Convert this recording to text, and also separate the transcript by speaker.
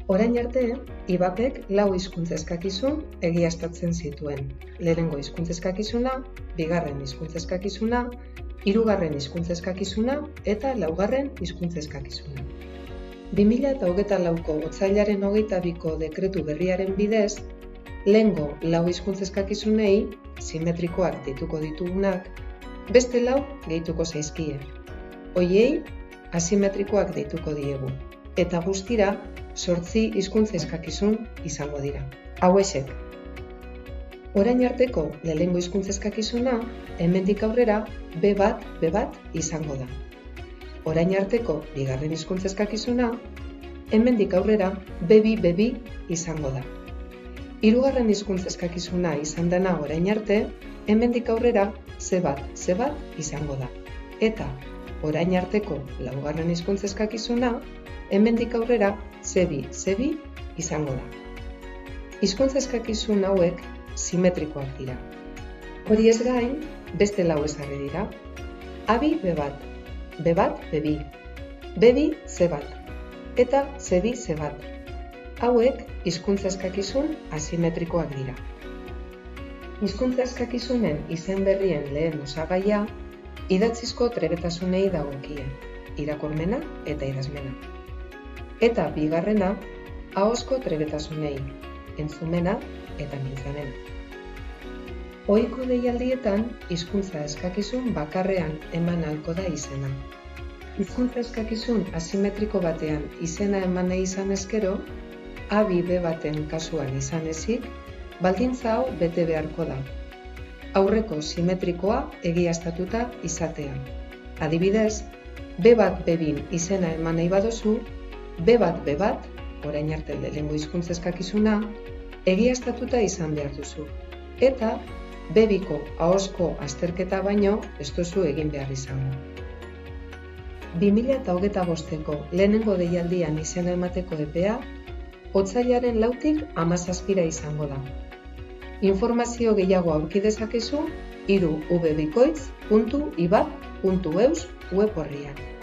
Speaker 1: Orain arte, IVAPek 4 hizkuntza eskakizun egiaztatzen zituen. Lehenengo hizkuntza eskakizuna, bigarren hizkuntza eskakizuna, hirugarren hizkuntza eskakizuna eta laugarren hizkuntza eskakizuna. 2024ko otsailaren 22ko dekretu berriaren bidez, lehengo 4 hizkuntza eskakizunei, simetrikoak deituko ditugunak, beste 4 gehituko zaizkie. Hoiei, asimetrikoak deituko diegu, eta guztira 8 hizkuntza eskakizun izango dira. Hauexek. Orain arteko lehenengo hizkuntza eskakizuna, hemendik aurrera B1 izango da. Orain arteko bigarren hizkuntza eskakizuna, hemendik aurrera B2 izango da. Hirugarren hizkuntza eskakizuna izan dena orain arte, hemendik aurrera C1 izango da. Eta orain arteko laugarren hizkuntza eskakizuna, hemendik aurrera C2 izango da. Hizkuntza eskakizun hauek simetrikoak dira. Hori ez gain, beste 4 ezarri dira. A2 B1, B1 B2, B2 C1 eta C2 C1. Hauek hizkuntza eskakizun asimetrikoak dira. Hizkuntza eskakizunen izen berrien lehen osagaia idatzizko trebetasunei dagokie, irakurmena eta idazmena. Eta bigarrena, ahozko trebetasunei, entzumena eta mintzamena. Ohiko deialdietan, hizkuntza eskakizun bakarrean eman ahalko da izena. Hizkuntza eskakizun asimetriko batean izena eman nahi izan ezkero, A2 B1 kasuan izan ezik, baldintza hau bete beharko da. Aurreko simetrikoa egiaztatuta izatea. Adibidez, B1 B2 izena eman nahi baduzu, B1 B1, orain arte lehenengo hizkuntza eskakizuna, egiaztatuta izan behar duzu. Eta B2ko ahozko azterketa baino ez duzu egin behar izango. 2025ko lehenengo deialdian izena emateko epea, otsailaren 4tik 17ra izango da. Informazio gehiago aurki dezakezu www.ivap.eus web orrian.